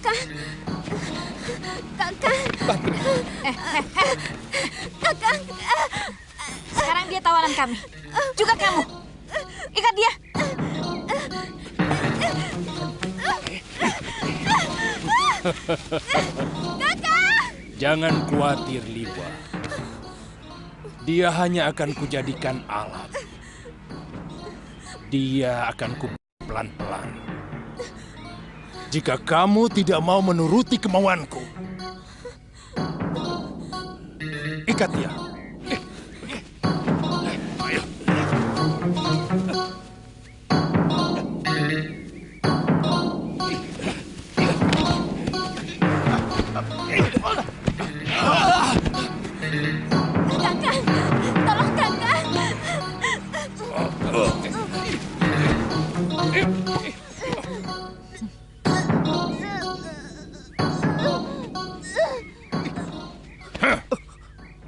Kakang. Kakang. Kakang. Sekarang dia tawanan kami. Juga kamu. Ikat dia. Kakang. Jangan khawatir, Liwa. Dia hanya akan kujadikan alat. Dia akan pelan-pelan. Jika kamu tidak mau menuruti kemauanku, ikat dia. Ayo. Kakang, tolong Kakang.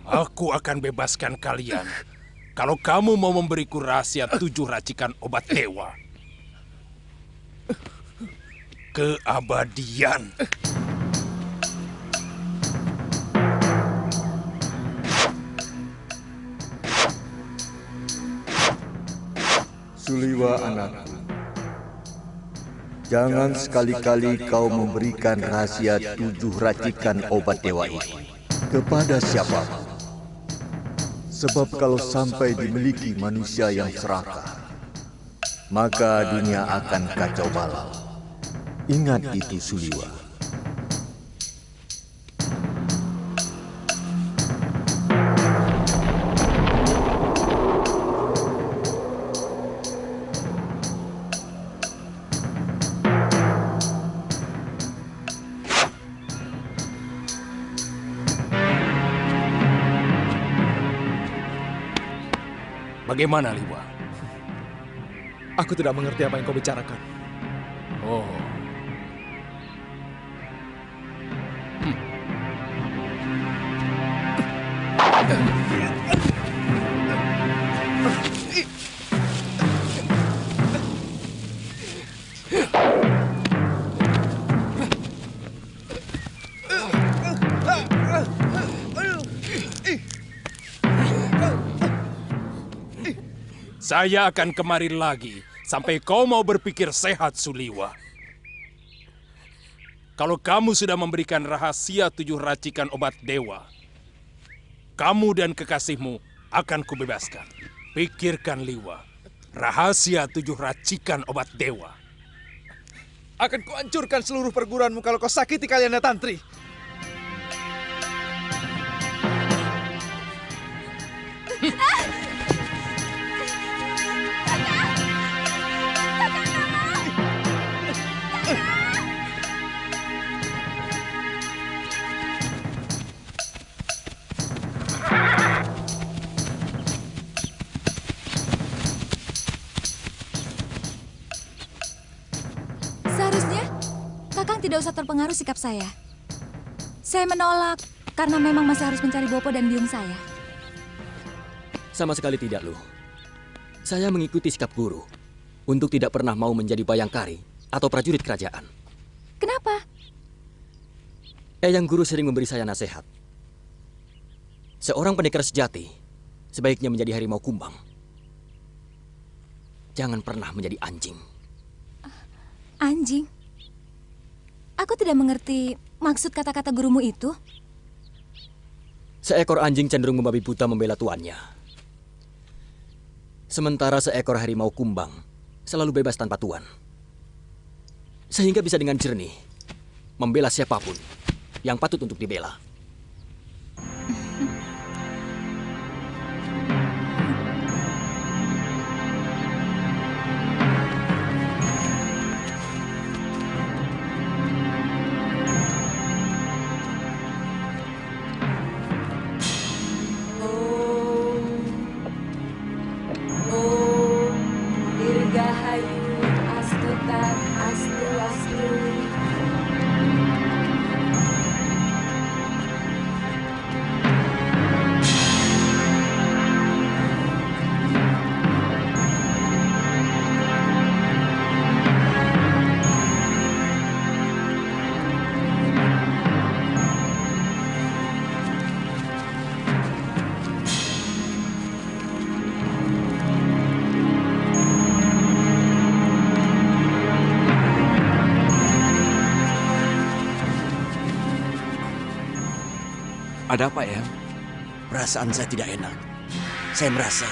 Aku akan bebaskan kalian kalau kamu mau memberiku rahasia 7 racikan obat dewa. Keabadian. Suliwa anakku, jangan sekali-kali kau memberikan rahasia 7 racikan obat dewa itu kepada siapapun. Sebab kalau sampai dimiliki manusia yang serakah, maka dunia akan kacau balau. Ingat itu, Suliwa. Bagaimana, Liwa? Aku tidak mengerti apa yang kau bicarakan. Oh. Saya akan kemari lagi sampai kau mau berpikir sehat, Suliwa. Kalau kamu sudah memberikan rahasia 7 racikan obat dewa, kamu dan kekasihmu akan kubebaskan. Pikirkan, Liwa. Rahasia 7 racikan obat dewa. Akan kuhancurkan seluruh perguruanmu kalau kau sakiti kalian Tantri. Tidak usah terpengaruh sikap saya. Saya menolak karena memang masih harus mencari Bopo dan biung saya. Sama sekali tidak, Luh. Saya mengikuti sikap guru untuk tidak pernah mau menjadi bayangkari atau prajurit kerajaan. Kenapa? Eyang Guru sering memberi saya nasihat. Seorang pendekar sejati sebaiknya menjadi harimau kumbang. Jangan pernah menjadi anjing. Anjing? Aku tidak mengerti maksud kata-kata gurumu itu. Seekor anjing cenderung membabi buta membela tuannya. Sementara seekor harimau kumbang selalu bebas tanpa tuan. Sehingga bisa dengan jernih membela siapapun yang patut untuk dibela. Ada apa, Eyang? Perasaan saya tidak enak. Saya merasa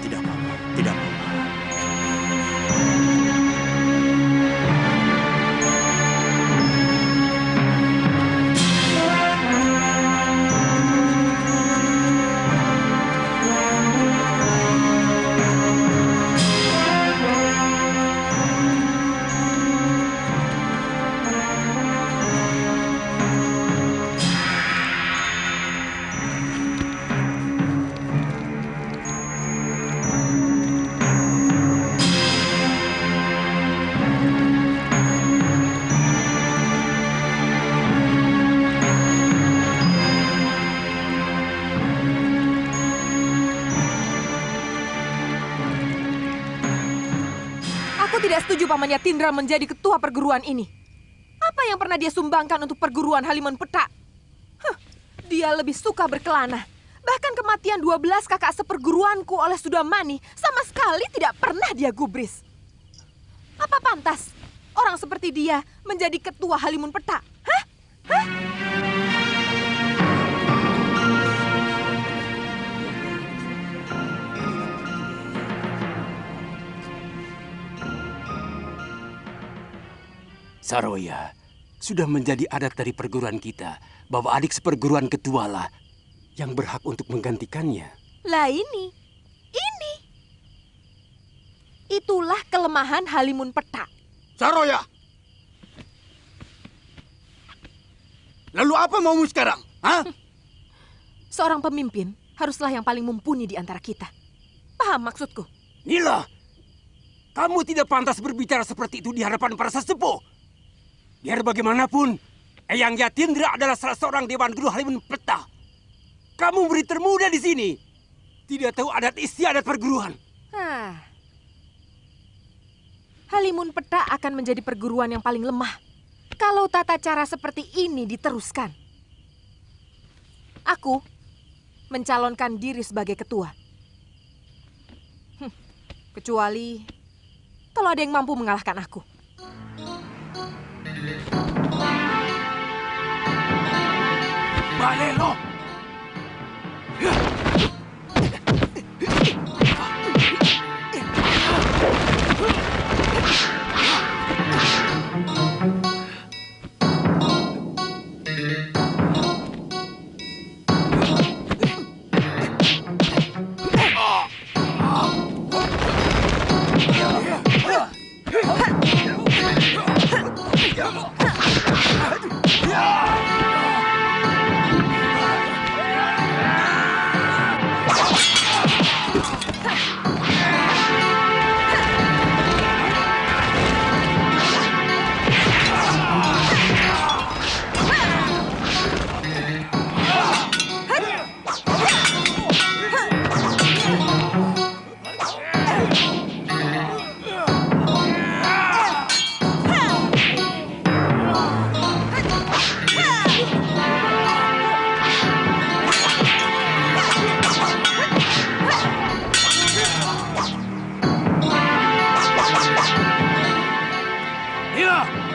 tidak apa-apa, tidak apa-apa. Aku tidak setuju Paman Yatindra menjadi ketua perguruan ini. Apa yang pernah dia sumbangkan untuk perguruan Halimun Petak? Dia lebih suka berkelana. Bahkan kematian 12 kakak seperguruanku oleh Sudamani sama sekali tidak pernah dia gubris. Apa pantas orang seperti dia menjadi ketua Halimun Petak? Hah? Saroya, sudah menjadi adat dari perguruan kita bahwa adik seperguruan ketualah yang berhak untuk menggantikannya. Lah ini. Itulah kelemahan Halimun Petak. Saroya! Lalu apa maumu sekarang? Hah? Seorang pemimpin haruslah yang paling mumpuni di antara kita. Paham maksudku? Nila, kamu tidak pantas berbicara seperti itu di hadapan para sesepuh. Biar bagaimanapun, Eyang Yatindra adalah salah seorang Dewan Guru Halimun Petak. Kamu murid termuda di sini. Tidak tahu adat istiadat perguruan. Halimun Petak akan menjadi perguruan yang paling lemah kalau tata cara seperti ini diteruskan. Aku mencalonkan diri sebagai ketua. Kecuali kalau ada yang mampu mengalahkan aku. Balelo!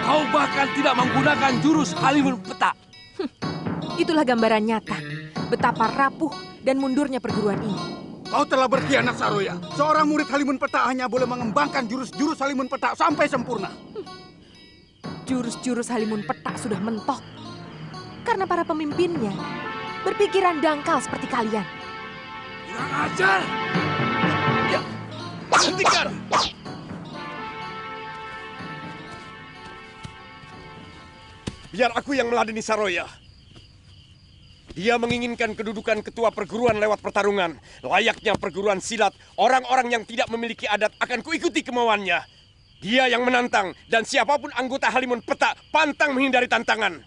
Kau bahkan tidak menggunakan jurus Halimun Petak. Itulah gambaran nyata betapa rapuh dan mundurnya perguruan ini. Kau telah berkhianat, Saroya. Seorang murid Halimun Petak hanya boleh mengembangkan jurus-jurus Halimun Petak sampai sempurna. Jurus-jurus Halimun Petak sudah mentok. Karena para pemimpinnya berpikiran dangkal seperti kalian. Kurang ajar! Ya, hentikan! Biar aku yang meladeni Saroya. Dia menginginkan kedudukan ketua perguruan lewat pertarungan. Layaknya perguruan silat, orang-orang yang tidak memiliki adat akan kuikuti kemauannya. Dia yang menantang, dan siapapun anggota Halimun Petak pantang menghindari tantangan.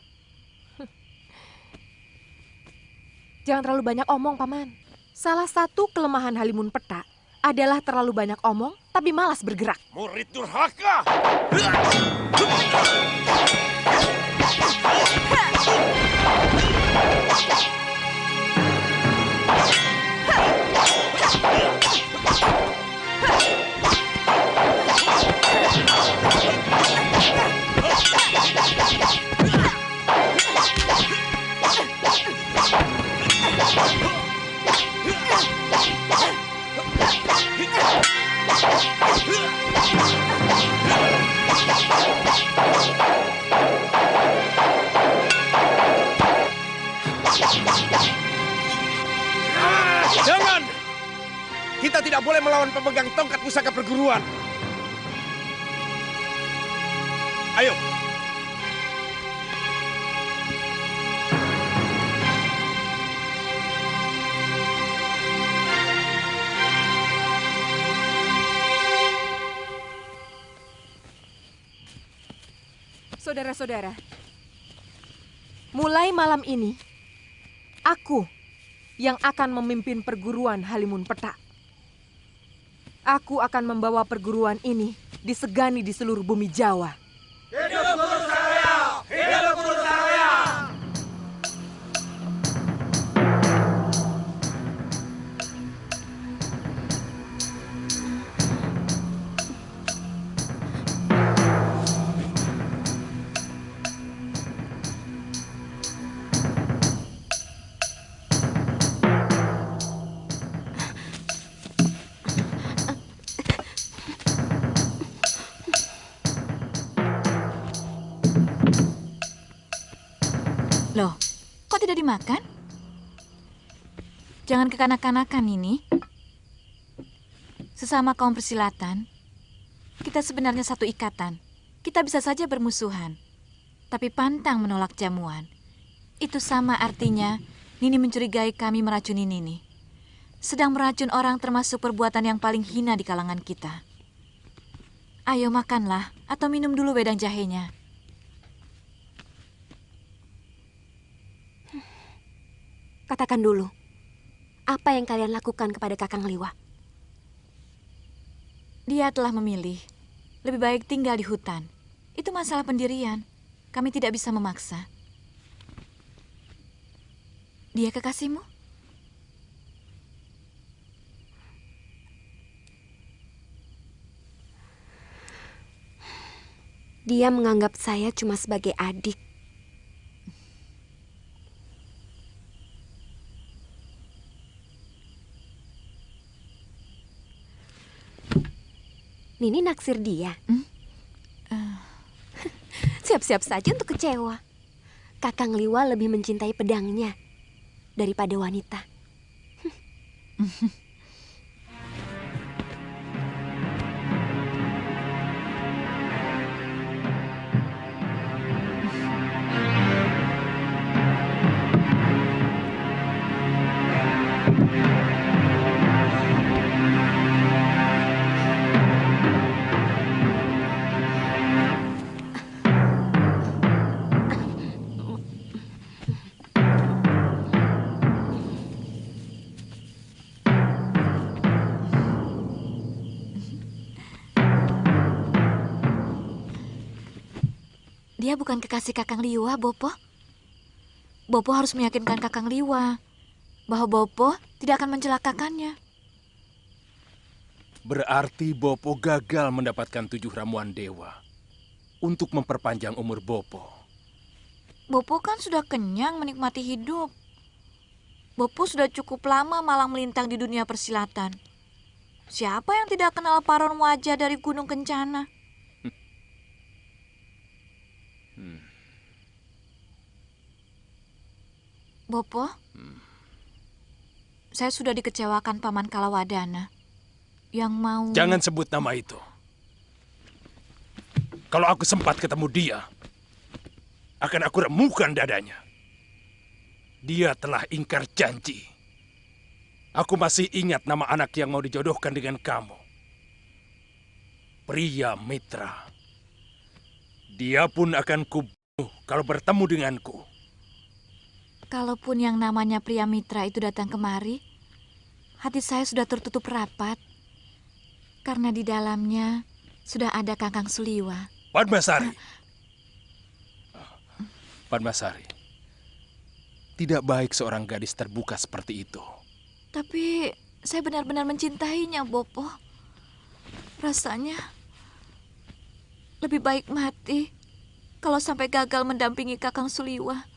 Jangan terlalu banyak omong, Paman. Salah satu kelemahan Halimun Petak adalah terlalu banyak omong, tapi malas bergerak. Murid durhaka! Jangan! Kita tidak boleh melawan pemegang tongkat pusaka perguruan. Ayo. Saudara-saudara, mulai malam ini, aku yang akan memimpin perguruan Halimun Petak. Aku akan membawa perguruan ini disegani di seluruh bumi Jawa. Hidup Guru Saroya! Hidup Guru Saroya! Loh, kok tidak dimakan? Jangan kekanak-kanakan ini. Sesama kaum persilatan, kita sebenarnya satu ikatan. Kita bisa saja bermusuhan, tapi pantang menolak jamuan. Itu sama artinya Nini mencurigai kami meracuni Nini. Sedang meracun orang termasuk perbuatan yang paling hina di kalangan kita. Ayo makanlah atau minum dulu wedang jahenya. Katakan dulu, apa yang kalian lakukan kepada Kakang Liwa? Dia telah memilih. Lebih baik tinggal di hutan. Itu masalah pendirian. Kami tidak bisa memaksa. Dia kekasihmu? Dia menganggap saya cuma sebagai adik. Nini naksir dia. Siap-siap saja untuk kecewa. Kakang Liwa lebih mencintai pedangnya daripada wanita. Dia bukan kekasih Kakang Liwa, Bopo. Bopo harus meyakinkan Kakang Liwa bahwa Bopo tidak akan mencelakakannya. Berarti Bopo gagal mendapatkan 7 ramuan dewa untuk memperpanjang umur Bopo. Bopo kan sudah kenyang menikmati hidup. Bopo sudah cukup lama malang melintang di dunia persilatan. Siapa yang tidak kenal paron wajah dari Gunung Kencana? Bopo, saya sudah dikecewakan Paman Kalawadana yang mau... Jangan sebut nama itu. Kalau aku sempat ketemu dia, akan aku remukan dadanya. Dia telah ingkar janji. Aku masih ingat nama anak yang mau dijodohkan dengan kamu. Pria Mitra. Dia pun akan kubunuh kalau bertemu denganku. Kalaupun yang namanya Pria Mitra itu datang kemari, hati saya sudah tertutup rapat. Karena di dalamnya sudah ada Kakang Suliwa. Padmasari. Padmasari. Tidak baik seorang gadis terbuka seperti itu. Tapi saya benar-benar mencintainya, Bopo. Rasanya lebih baik mati kalau sampai gagal mendampingi Kakang Suliwa.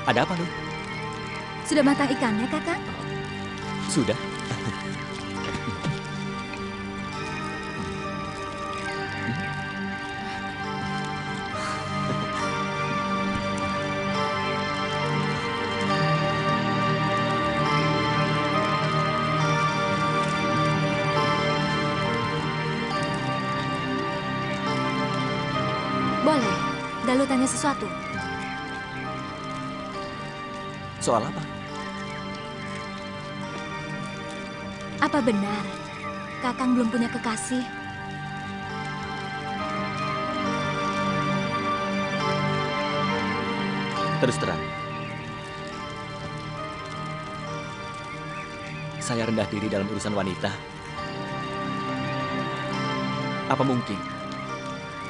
Ada apa, Nur? Sudah matang ikannya, Kakang? Sudah. Boleh. Dalu tanya sesuatu. Soal apa? Apa benar Kakang belum punya kekasih? Terus terang. Saya rendah diri dalam urusan wanita. Apa mungkin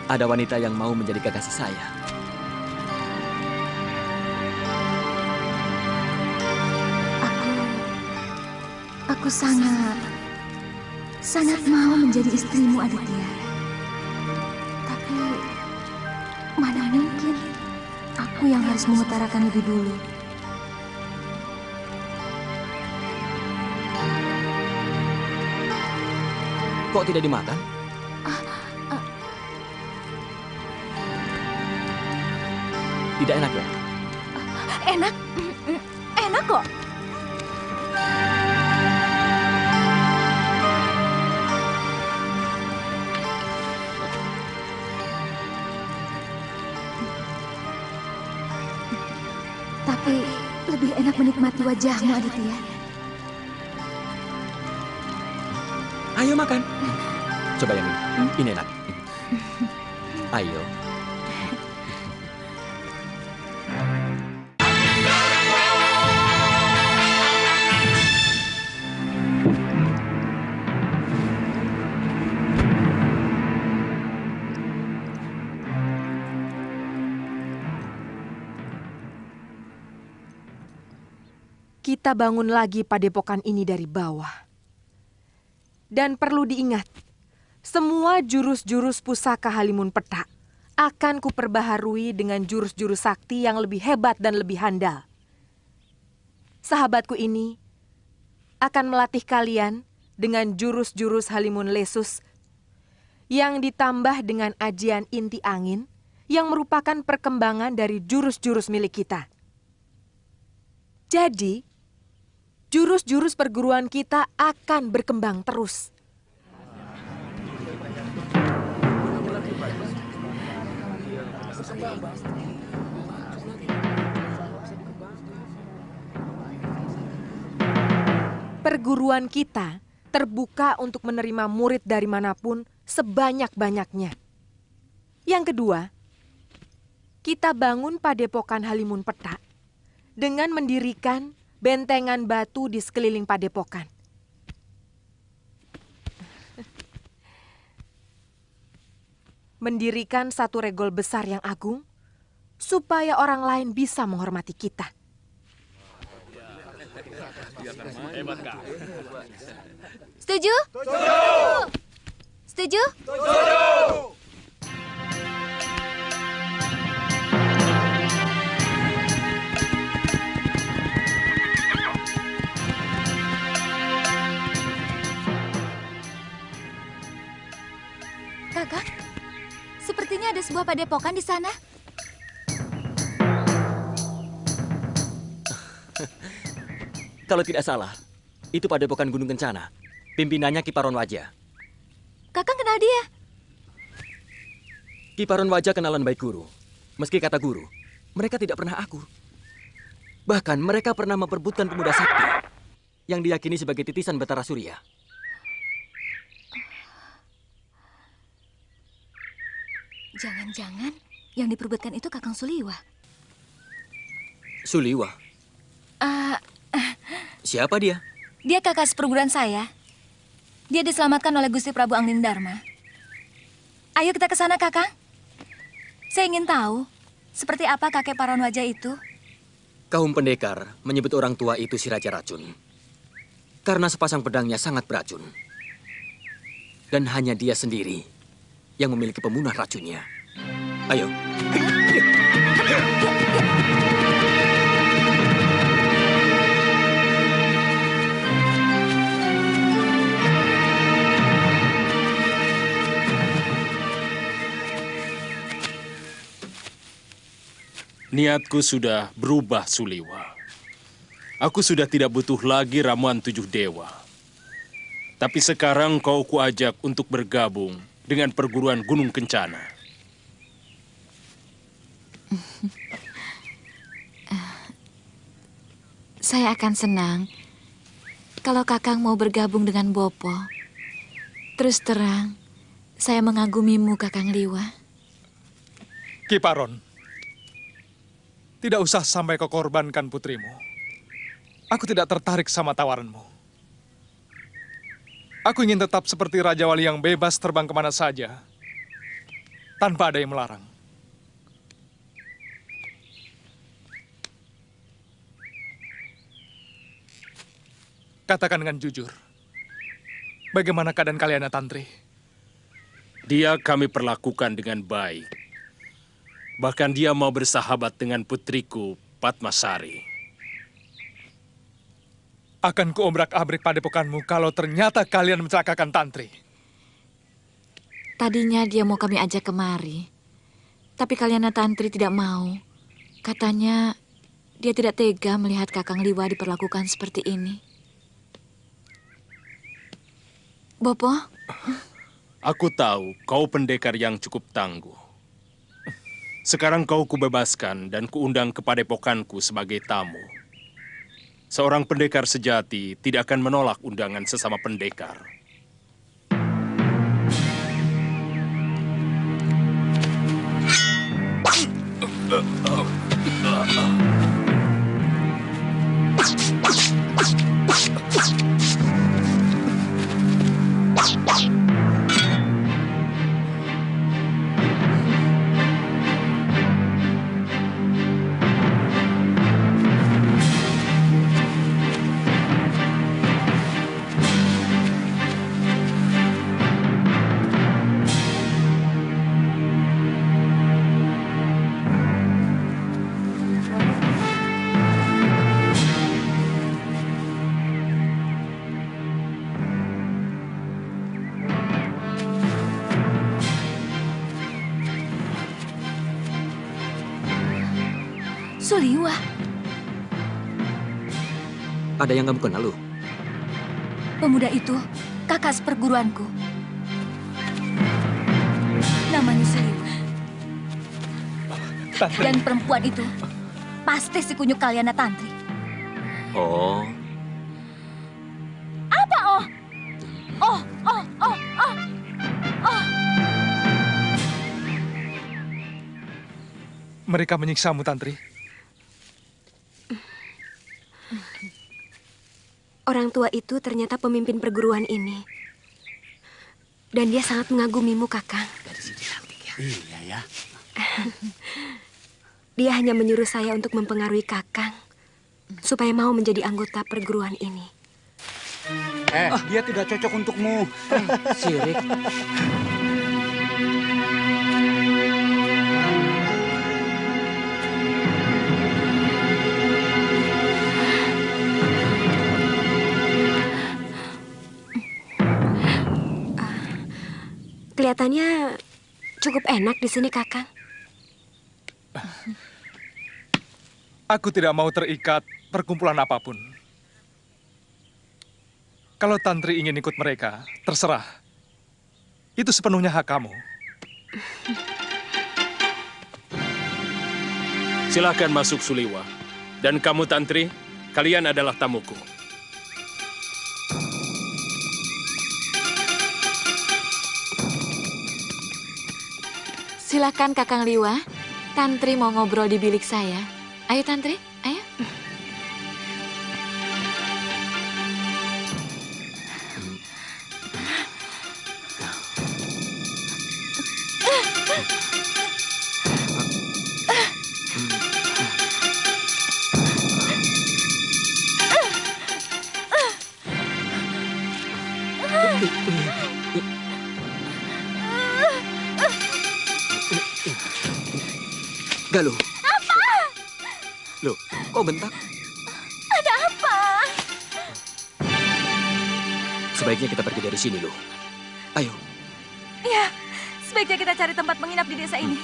ada wanita yang mau menjadi kekasih saya? Aku sangat mau menjadi istrimu, Aditya. Tapi mana mungkin aku yang harus mengutarakan lebih dulu. Kok tidak dimakan? Tidak enak ya? Enak, enak kok. Tapi lebih enak menikmati wajahmu, Aditya. Ayo makan. Coba yang ini. Ini enak. Ayo. Kita bangun lagi padepokan ini dari bawah. Dan perlu diingat, semua jurus-jurus pusaka Halimun Petak akan kuperbaharui dengan jurus-jurus sakti yang lebih hebat dan lebih handal. Sahabatku ini akan melatih kalian dengan jurus-jurus Halimun Lesus yang ditambah dengan ajian inti angin yang merupakan perkembangan dari jurus-jurus milik kita. Jadi, jurus-jurus perguruan kita akan berkembang terus. Perguruan kita terbuka untuk menerima murid dari manapun sebanyak-banyaknya. Yang kedua, kita bangun padepokan Halimun Petak dengan mendirikan bentengan batu di sekeliling padepokan. Mendirikan satu regol besar yang agung, supaya orang lain bisa menghormati kita. Setuju? Setuju? Kakak, sepertinya ada sebuah padepokan di sana. Kalau tidak salah, itu padepokan Gunung Kencana. Pimpinannya Kiparon Wajah. Kakak kenal dia? Kiparon Wajah kenalan baik guru. Meski kata guru, mereka tidak pernah akur. Bahkan mereka pernah memperebutkan pemuda sakti yang diyakini sebagai titisan Batara Surya. Jangan-jangan yang diperebutkan itu Kakang Suliwa. Suliwa? Siapa dia? Dia kakak seperguruan saya. Dia diselamatkan oleh Gusti Prabu Angling Dharma. Ayo kita ke sana, Kakang. Saya ingin tahu, seperti apa kakek Paron Wajah itu? Kaum pendekar menyebut orang tua itu si Raja Racun. Karena sepasang pedangnya sangat beracun. Dan hanya dia sendiri yang memiliki pemunah racunnya. Ayo. Niatku sudah berubah, Suliwa. Aku sudah tidak butuh lagi ramuan 7 dewa. Tapi sekarang kau kuajak untuk bergabung dengan perguruan Gunung Kencana. Saya akan senang kalau Kakang mau bergabung dengan Bopo. Terus terang, saya mengagumimu, Kakang Liwa. Ki Paron, tidak usah sampai kau korbankan putrimu. Aku tidak tertarik sama tawaranmu. Aku ingin tetap seperti Raja Wali yang bebas terbang kemana saja, tanpa ada yang melarang. Katakan dengan jujur, bagaimana keadaan kalian, Tantri? Dia kami perlakukan dengan baik. Bahkan dia mau bersahabat dengan putriku, Padmasari. Akan kuobrak-abrik padepokanmu kalau ternyata kalian mencelakakan Tantri. Tadinya dia mau kami ajak kemari. Tapi Kalyana Tantri tidak mau. Katanya dia tidak tega melihat Kakang Liwa diperlakukan seperti ini. Bopo? Aku tahu kau pendekar yang cukup tangguh. Sekarang kau kubebaskan dan kuundang ke padepokanku sebagai tamu. Seorang pendekar sejati tidak akan menolak undangan sesama pendekar. Suliwa. Ada yang kamu kenal, Lu? Pemuda itu kakak seperguruanku. Namanya Suliwa. Dan perempuan itu pasti si kunyuk Kalyana Tantri. Oh. Apa oh? Oh, oh, oh, oh. Oh. Mereka menyiksamu, Tantri. Orang tua itu ternyata pemimpin perguruan ini. Dan dia sangat mengagumimu, Kakang. Iya ya. Dia hanya menyuruh saya untuk mempengaruhi Kakang supaya mau menjadi anggota perguruan ini. Dia tidak cocok untukmu. Sirik. Kelihatannya cukup enak di sini, Kakang. Aku tidak mau terikat perkumpulan apapun. Kalau Tantri ingin ikut mereka, terserah. Itu sepenuhnya hak kamu. Silakan masuk, Suliwa. Dan kamu, Tantri, kalian adalah tamuku. Silakan Kakang Liwa. Tantri mau ngobrol di bilik saya. Ayo Tantri, ayo. Galuh. Apa? Loh, kok bentak? Ada apa? Sebaiknya kita pergi dari sini, Loh. Ayo. Ya, sebaiknya kita cari tempat menginap di desa ini.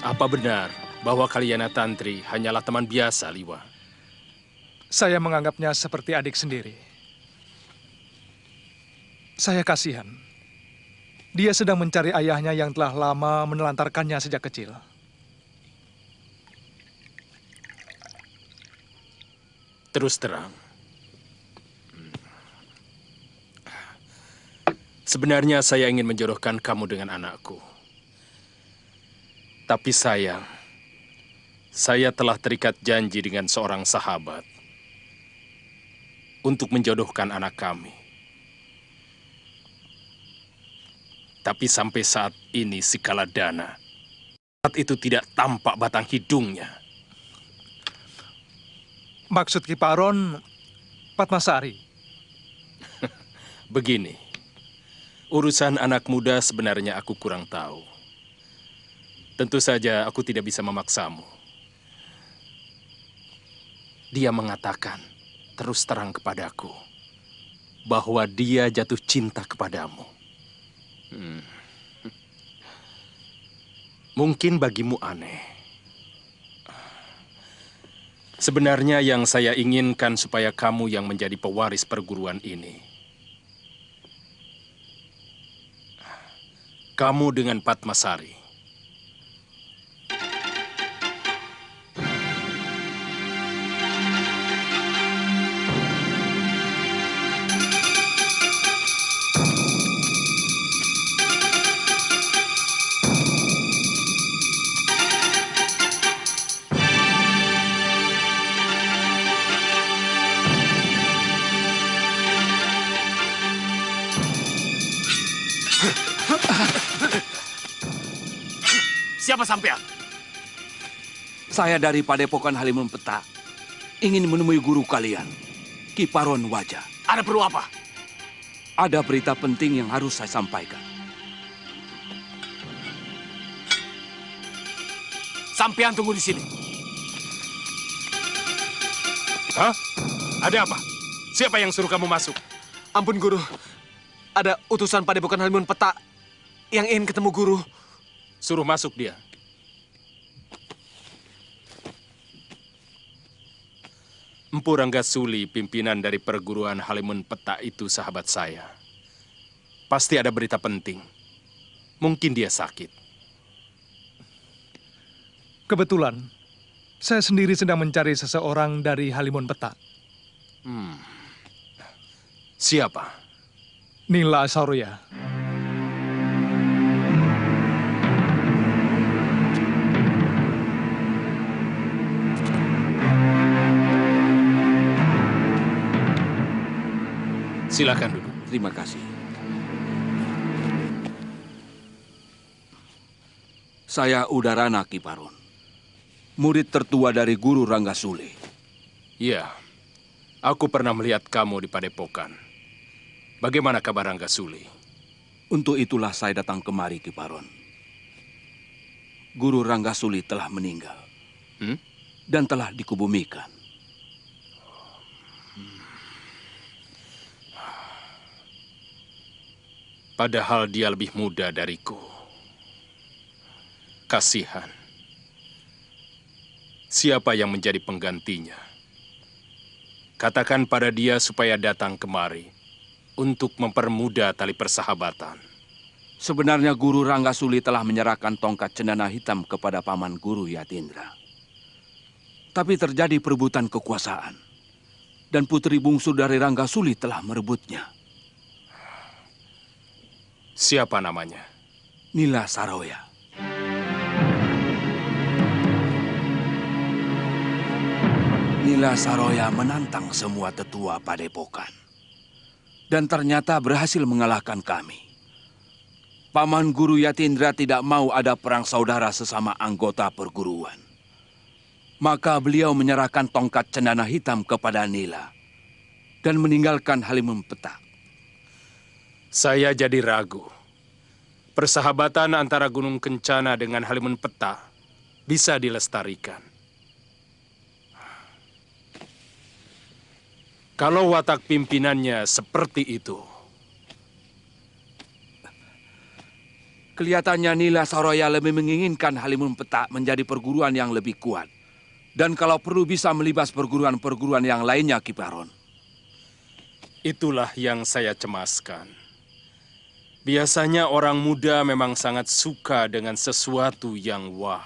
Apa benar bahwa Kalyana Tantri hanyalah teman biasa, Liwa? Saya menganggapnya seperti adik sendiri. Saya kasihan. Dia sedang mencari ayahnya yang telah lama menelantarkannya sejak kecil. Terus terang. Sebenarnya saya ingin menjodohkan kamu dengan anakku. Tapi sayang, saya telah terikat janji dengan seorang sahabat untuk menjodohkan anak kami. Tapi sampai saat ini si Kaladana, saat itu tidak tampak batang hidungnya. Maksud Kiparon, Padmasari. Begini, urusan anak muda sebenarnya aku kurang tahu. Tentu saja aku tidak bisa memaksamu. Dia mengatakan terus terang kepadaku bahwa dia jatuh cinta kepadamu. Mungkin bagimu aneh. Sebenarnya yang saya inginkan supaya kamu yang menjadi pewaris perguruan ini. Kamu dengan Padmasari. Siapa sampean? Saya dari Padepokan Halimun Peta. Ingin menemui guru kalian, Kiparon Wajah. Ada perlu apa? Ada berita penting yang harus saya sampaikan. Sampean tunggu di sini. Hah? Ada apa? Siapa yang suruh kamu masuk? Ampun, Guru. Ada utusan Padepokan Halimun Peta yang ingin ketemu Guru. Suruh masuk dia. Empu Ranggasuli, pimpinan dari perguruan Halimun Peta itu sahabat saya. Pasti ada berita penting. Mungkin dia sakit. Kebetulan, saya sendiri sedang mencari seseorang dari Halimun Peta. Siapa? Nila Saroya. Silakan duduk. Terima kasih. Saya Udarana Kiparon, murid tertua dari Guru Ranggasuli. Iya, aku pernah melihat kamu di Padepokan. Bagaimana kabar Ranggasuli? Untuk itulah saya datang kemari, Kiparon. Guru Ranggasuli telah meninggal dan telah dikubumikan. Padahal dia lebih muda dariku. Kasihan. Siapa yang menjadi penggantinya? Katakan pada dia supaya datang kemari untuk mempermudah tali persahabatan. Sebenarnya Guru Ranggasuli telah menyerahkan tongkat cendana hitam kepada Paman Guru Yatindra. Tapi terjadi perebutan kekuasaan. Dan putri bungsu dari Ranggasuli telah merebutnya. Siapa namanya? Nila Saroya. Nila Saroya menantang semua tetua Padepokan. Dan ternyata berhasil mengalahkan kami. Paman Guru Yatindra tidak mau ada perang saudara sesama anggota perguruan. Maka beliau menyerahkan tongkat cendana hitam kepada Nila. Dan meninggalkan Halimun Peta. Saya jadi ragu. Persahabatan antara Gunung Kencana dengan Halimun Peta bisa dilestarikan. Kalau watak pimpinannya seperti itu. Kelihatannya Nila Saroya lebih menginginkan Halimun Petak menjadi perguruan yang lebih kuat. Dan kalau perlu bisa melibas perguruan-perguruan yang lainnya, Ki Baron. Itulah yang saya cemaskan. Biasanya orang muda memang sangat suka dengan sesuatu yang wah.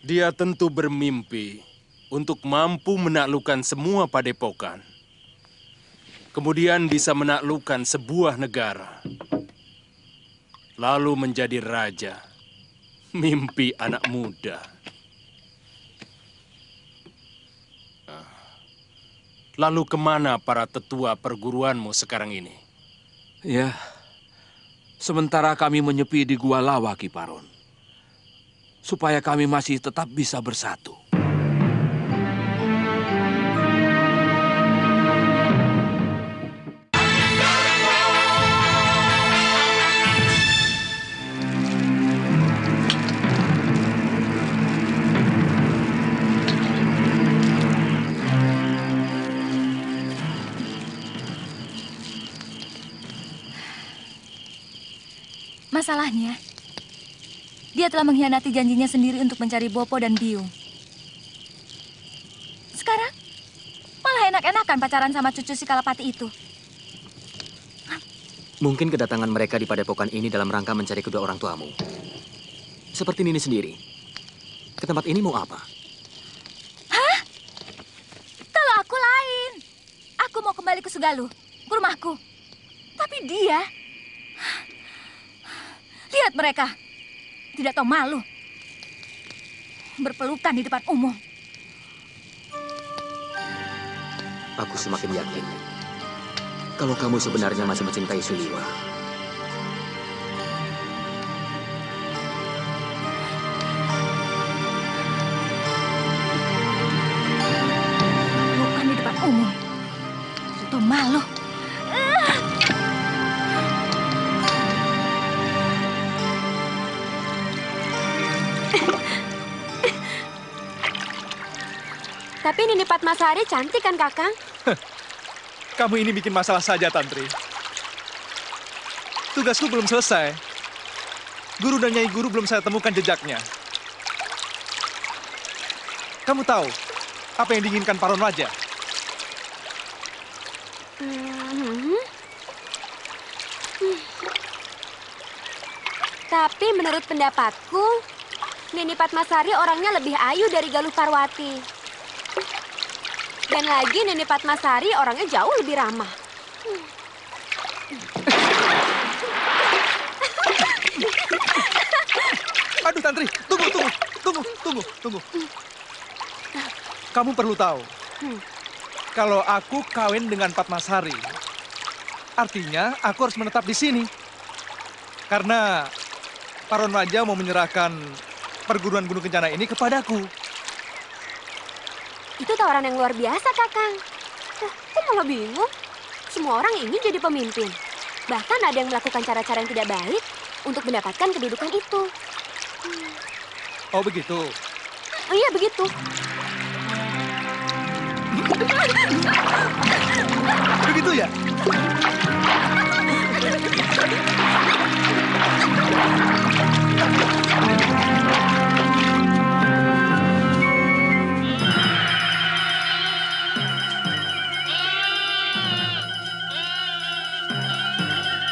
Dia tentu bermimpi untuk mampu menaklukkan semua padepokan. Kemudian bisa menaklukkan sebuah negara. Lalu menjadi raja. Mimpi anak muda. Lalu kemana para tetua perguruanmu sekarang ini? Ya, sementara kami menyepi di Gua Lawa, Ki Baron. Supaya kami masih tetap bisa bersatu. Masalahnya, dia telah mengkhianati janjinya sendiri untuk mencari Bopo dan Biung. Sekarang, malah enak-enakan pacaran sama cucu si Kalapati itu. Mungkin kedatangan mereka di padepokan ini dalam rangka mencari kedua orang tuamu. Seperti Nini sendiri. Ke tempat ini mau apa? Hah? Kalau aku lain. Aku mau kembali ke Sugaluh, ke rumahku. Tapi dia... Lihat mereka. Tidak tahu malu. Berpelukan di depan umum. Aku semakin yakin. Kalau kamu sebenarnya masih mencintai Suliwa. Berpelukan di depan umum. Tidak tahu malu. Tapi Nini Padmasari cantik kan, Kakang? Kamu ini bikin masalah saja, Tantri. Tugasku belum selesai. Guru dan Nyai Guru belum saya temukan jejaknya. Kamu tahu apa yang diinginkan Paron Raja? Tapi menurut pendapatku, Nini Padmasari orangnya lebih ayu dari Galuh Parwati. Dan lagi Nini Padmasari orangnya jauh lebih ramah. Aduh, Tantri, tunggu. Kamu perlu tahu, kalau aku kawin dengan Padmasari, artinya aku harus menetap di sini. Karena Paron Raja mau menyerahkan perguruan Gunung Kencana ini kepadaku. Itu tawaran yang luar biasa, Kakang. Kok malah bingung? Semua orang ingin jadi pemimpin. Bahkan ada yang melakukan cara-cara yang tidak baik untuk mendapatkan kedudukan itu. Oh, begitu? Iya, begitu. Begitu ya?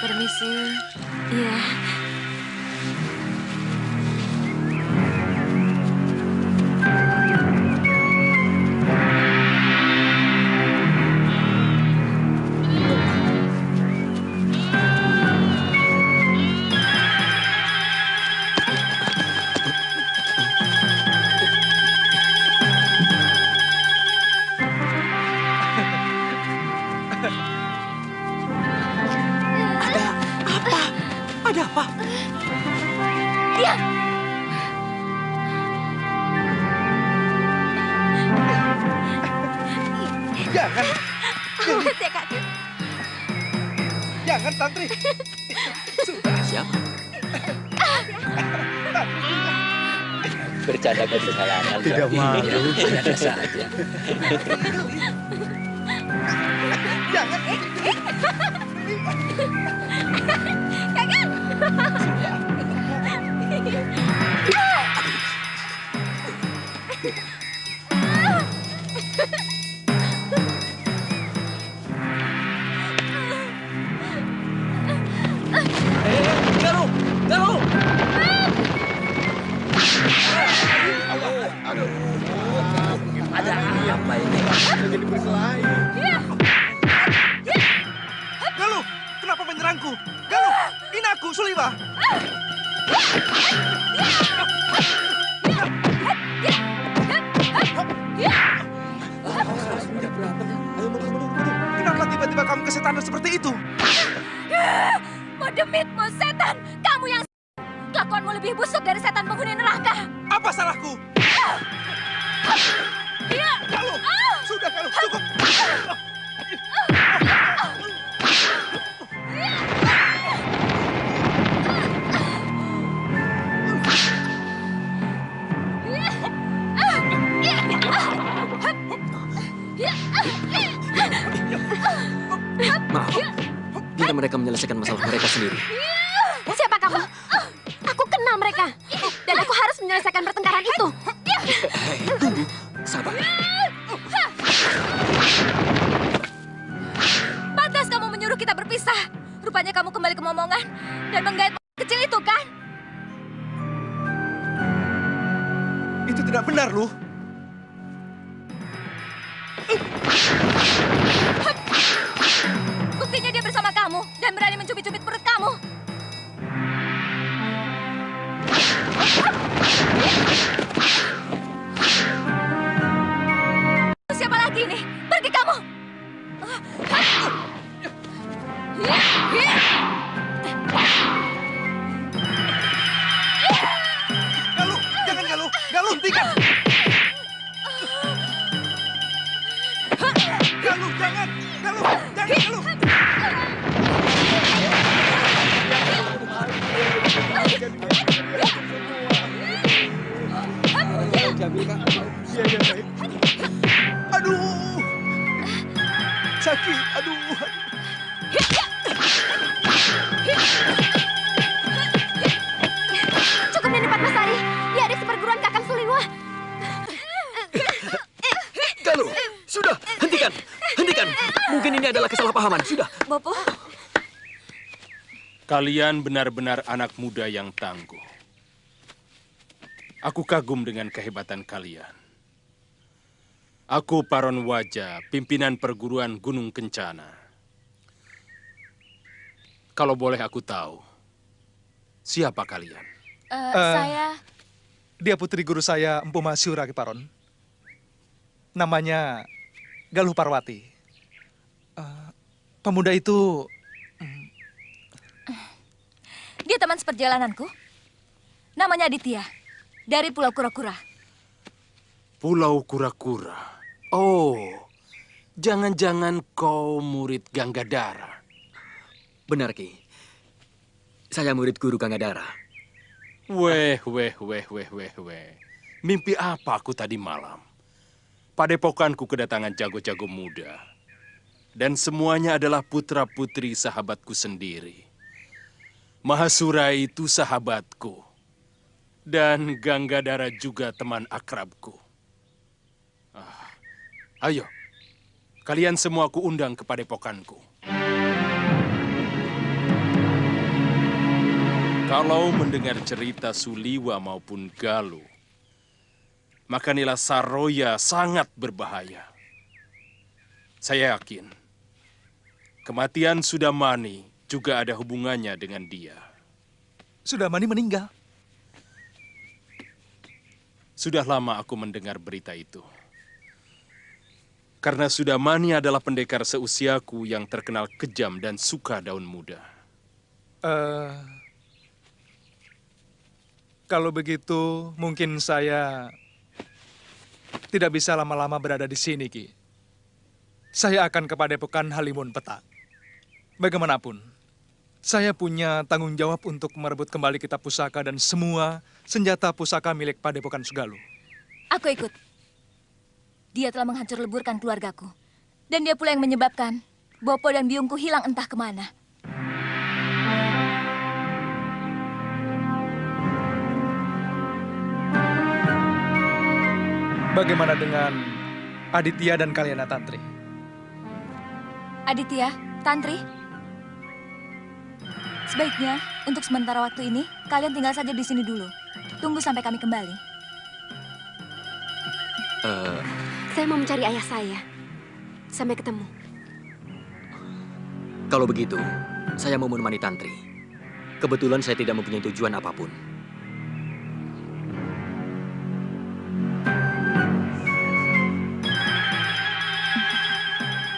Permisi. Iya. Ada apa? Diam! Jangan. Awas ya, Kak. Jangan, Tantri. Sudah. Siapa? Bercanda kan kesalahan. Tidak malu. Bercanda saja. Jangan. Kakak! aku! Galuh, ini aku, Suliwa! Kenapa tiba-tiba kamu kesetanan seperti itu? Modemitmu, setan! Kamu yang kelakuanmu lebih busuk dari setan penghuni neraka. Apa salahku? Galuh! Sudah, Galuh, cukup! Maaf, biar mereka menyelesaikan masalah mereka sendiri. Siapa kamu? Aku kenal mereka. Dan aku harus menyelesaikan pertengkaran itu. Hei, tunggu. Sabar. Pantas kamu menyuruh kita berpisah. Rupanya kamu kembali ke momongan dan menggait kecil itu, kan? Itu tidak benar, Luh. Buktinya dia bersama kamu dan berani mencubit-cubit perut kamu. Siapa lagi ini? Pergi kamu! Galuh, jangan Galuh! Galuh, hentikan! Galuh, jangan! Galuh, jangan Galuh! Aduh! Sakit, aduh! Cukup Nini Padmasari. Dia adik seperguruan Kakang Suliwa. Galuh, sudah, hentikan. Hentikan. Mungkin ini adalah kesalahpahaman. Sudah. Bopo, Kalian benar-benar anak muda yang tangguh. Aku kagum dengan kehebatan kalian. Aku Paron Waja, pimpinan perguruan Gunung Kencana. Kalau boleh aku tahu, siapa kalian? saya... Dia putri guru saya, Empu Masyura, Ki Paron. Namanya Galuh Parwati. Pemuda itu... Dia teman seperjalananku. Namanya Aditya, dari Pulau Kura-Kura. Pulau Kura-Kura. Oh, jangan-jangan kau murid Ganggadara. Benar, Ki. Saya murid guru Ganggadara. Weh. Mimpi apa aku tadi malam? Padepokanku kedatangan jago-jago muda. Dan semuanya adalah putra-putri sahabatku sendiri. Mahasura itu sahabatku. Dan Ganggadara juga teman akrabku. Ayo, kalian semua aku undang ke padepokanku. Kalau mendengar cerita Suliwa maupun Galuh, maka Nila Saroya sangat berbahaya. Saya yakin, kematian Sudamani juga ada hubungannya dengan dia. Sudamani meninggal. Sudah lama aku mendengar berita itu. Karena Sudamani adalah pendekar seusiaku yang terkenal kejam dan suka daun muda. Kalau begitu, mungkin saya tidak bisa lama-lama berada di sini, Ki. Saya akan ke Padepokan Halimun Petak. Bagaimanapun, saya punya tanggung jawab untuk merebut kembali kitab pusaka dan semua senjata pusaka milik Padepokan Sugaluh. Aku ikut. Dia telah menghancur leburkan keluargaku. Dan dia pula yang menyebabkan Bopo dan biungku hilang entah kemana. Bagaimana dengan Aditya dan Kalyana Tantri? Aditya, Tantri, sebaiknya untuk sementara waktu ini kalian tinggal saja di sini dulu. Tunggu sampai kami kembali. Saya mau mencari ayah saya. Sampai ketemu. Kalau begitu, Saya mau menemani Tantri. Kebetulan saya tidak mempunyai tujuan apapun.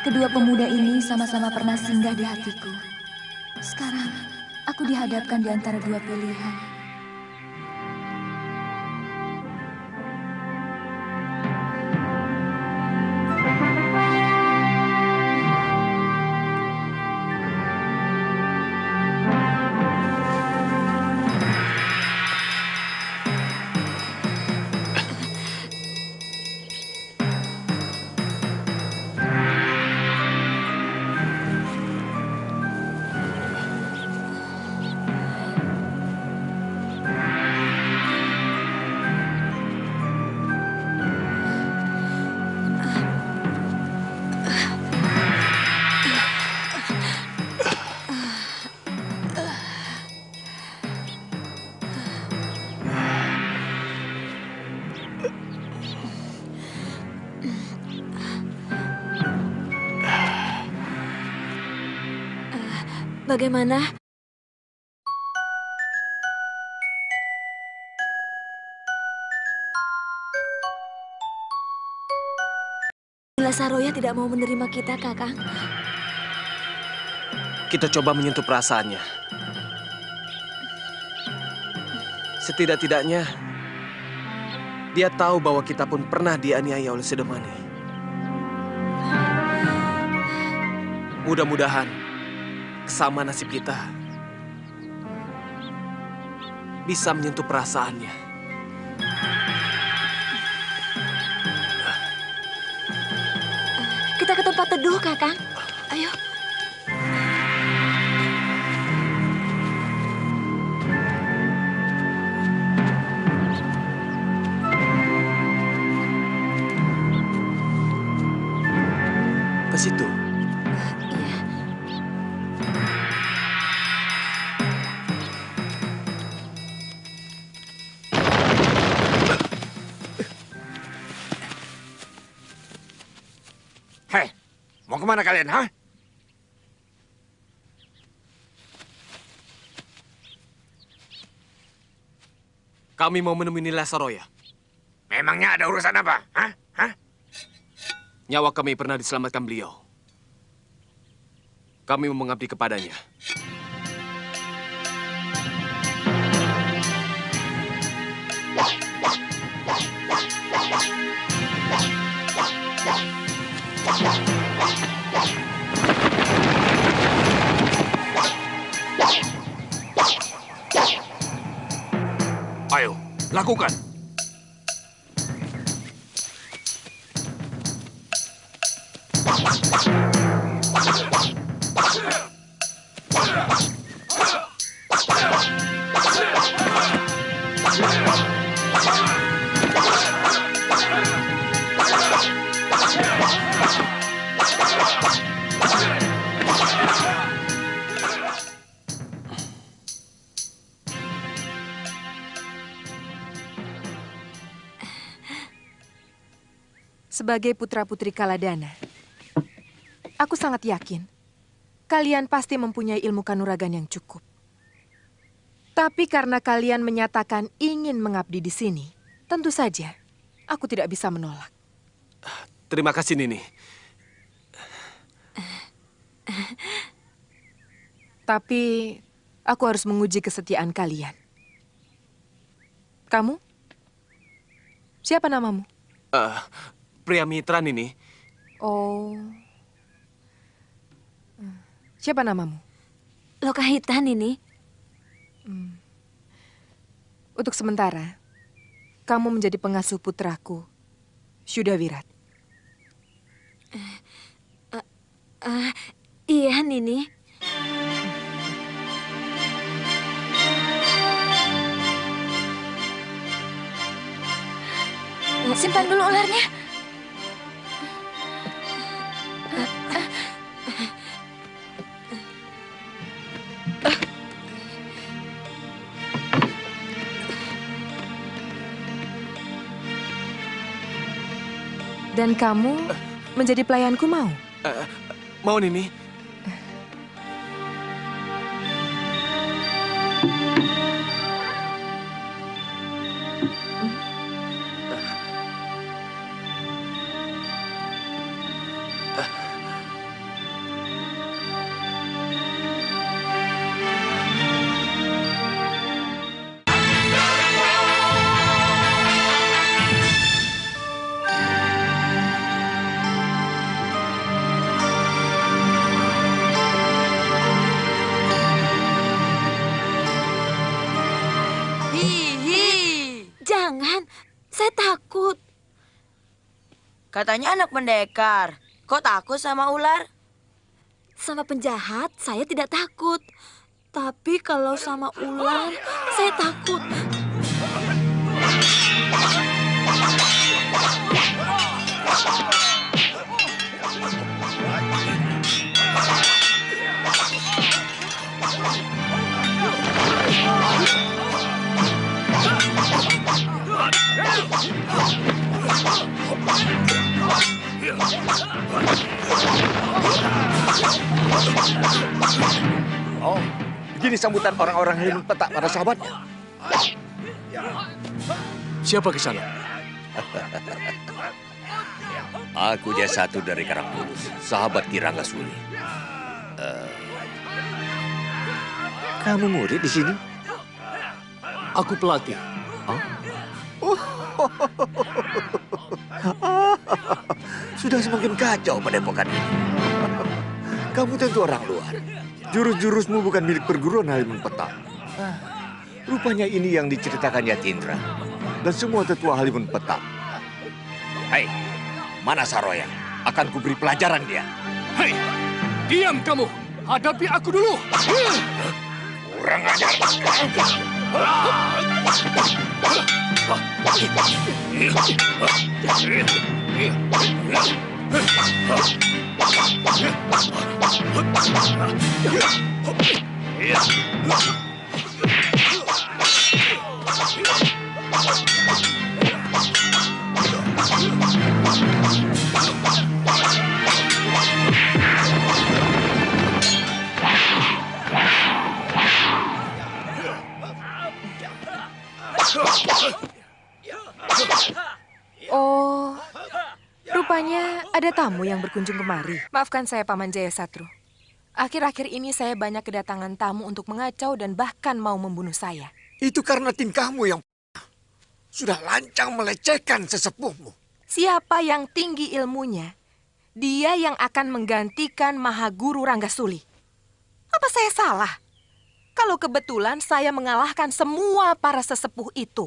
Kedua pemuda ini sama-sama pernah singgah di hatiku. Sekarang, aku dihadapkan di antara dua pilihan. Bagaimana? Nila Saroya tidak mau menerima kita, Kakang. Kita coba menyentuh perasaannya. Setidak-tidaknya, dia tahu bahwa kita pun pernah dianiaya oleh Sidemani. Mudah-mudahan, sama nasib kita bisa menyentuh perasaannya. Kita ke tempat teduh, Kakang. Ayo. Ke situ. Hei, mau kemana kalian, ha? Kami mau menemui Nila Saroya. Memangnya ada urusan apa, ha? Nyawa kami pernah diselamatkan beliau. Kami mau mengabdi kepadanya. Ayo, lakukan. Sebagai putra-putri Kaladana, aku sangat yakin kalian pasti mempunyai ilmu kanuragan yang cukup. Tapi karena kalian menyatakan ingin mengabdi di sini, tentu saja aku tidak bisa menolak. Terima kasih, Nini. Tapi aku harus menguji kesetiaan kalian. Kamu? Siapa namamu? Pria mitra, Nini. Oh. Siapa namamu? Lokahitan ini. Untuk sementara, kamu menjadi pengasuh putraku, Syudawirat. Iya, Nini. Simpan dulu ularnya. Dan kamu menjadi pelayanku, mau? Mau, Nini. Katanya anak pendekar. Kok takut sama ular? Sama penjahat, saya tidak takut. Tapi kalau sama ular, saya takut. Oh, begini sambutan orang-orang Halimun Petak para sahabatnya. Siapa ke sana? Aku dia satu dari Karangtulus, sahabat Ki Ranggasuli. Kamu murid di sini? Aku pelatih. Sudah semakin kacau padepokan ini. Kamu tentu orang luar. Jurus-jurusmu bukan milik perguruan Halimun Petak. Rupanya ini yang diceritakan Yatindra dan semua tetua Halimun Petak. Hei, mana Saroya? Akan kuberi pelajaran dia. Hei, diam kamu. Hadapi aku dulu. Kurang ajar. Oh, rupanya ada tamu yang berkunjung kemari. Maafkan saya, Paman Jayasatru. Akhir-akhir ini saya banyak kedatangan tamu untuk mengacau dan bahkan mau membunuh saya. Itu karena tingkahmu yang sudah lancang melecehkan sesepuhmu. Siapa yang tinggi ilmunya, dia yang akan menggantikan Mahaguru Ranggasuli. Apa saya salah? Kalau kebetulan saya mengalahkan semua para sesepuh itu.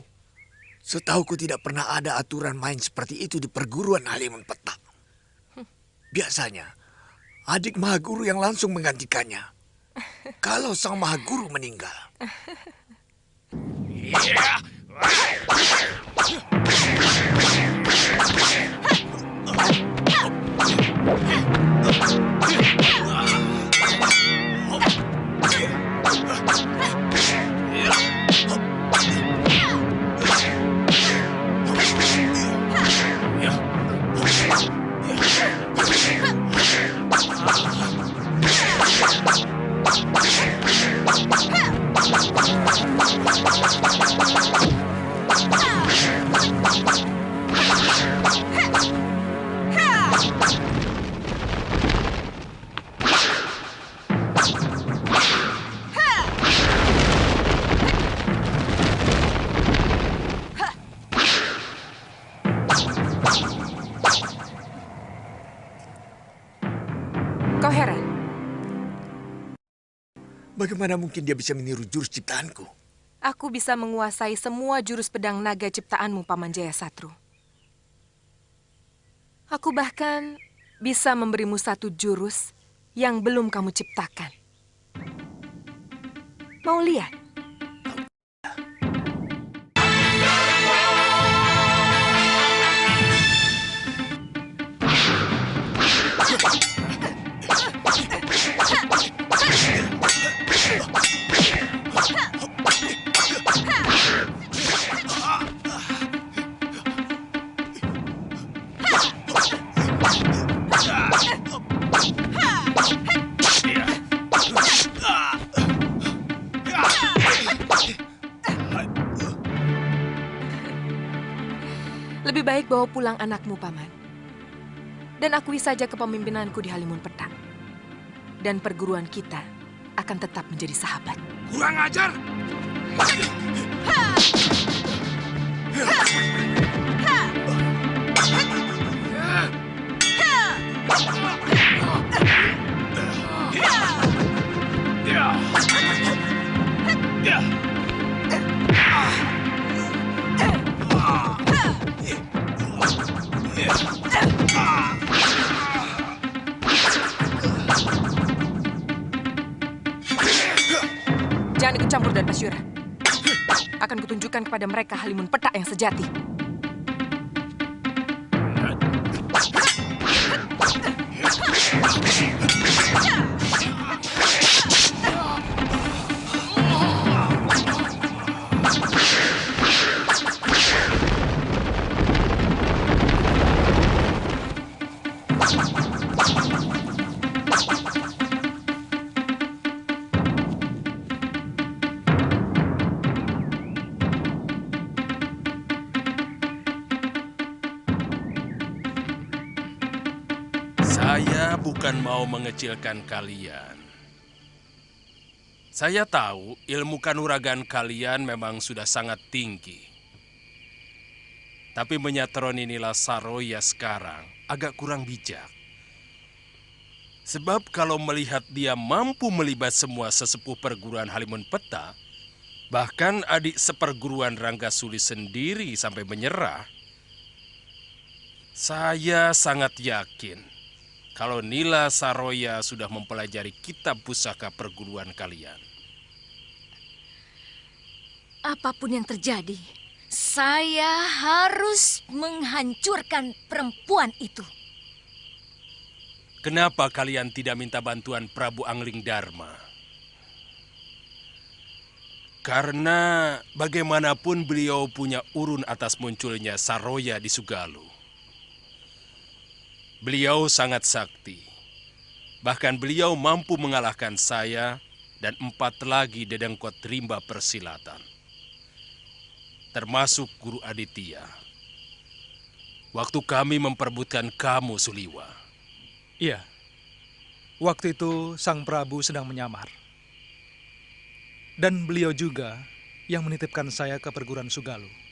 Setauku tidak pernah ada aturan main seperti itu di perguruan Halimun Petak. Biasanya, adik Mahaguru yang langsung menggantikannya. Kalau sang Mahaguru meninggal. Kau heran? Bagaimana mungkin dia bisa meniru jurus ciptaanku? Aku bisa menguasai semua jurus pedang naga ciptaanmu, Paman Jayasatru. Aku bahkan bisa memberimu satu jurus yang belum kamu ciptakan. Mau lihat? Lebih baik bawa pulang anakmu, Paman. Dan akui saja kepemimpinanku di Halimun Petak. Dan perguruan kita akan tetap menjadi sahabat. Kurang ajar! Yeah. Jangan ikut campur dan Basyura. Akan kutunjukkan kepada mereka Halimun Petak yang sejati. Saya bukan mau mengecilkan kalian. Saya tahu ilmu kanuragan kalian memang sudah sangat tinggi. Tapi menyatroni Nila Saroya sekarang agak kurang bijak. Sebab kalau melihat dia mampu melibat semua sesepuh perguruan Halimun Petak, bahkan adik seperguruan Ranggasuli sendiri sampai menyerah, saya sangat yakin kalau Nila Saroya sudah mempelajari kitab pusaka perguruan kalian. Apapun yang terjadi, saya harus menghancurkan perempuan itu. Kenapa kalian tidak minta bantuan Prabu Angling Dharma? Karena bagaimanapun beliau punya urun atas munculnya Saroya di Sugalu. Beliau sangat sakti. Bahkan beliau mampu mengalahkan saya dan 4 lagi dedengkot rimba persilatan. Termasuk Guru Aditya. Waktu kami memperebutkan kamu, Suliwa. Iya. Waktu itu Sang Prabu sedang menyamar. Dan beliau juga yang menitipkan saya ke perguruan Sugalu.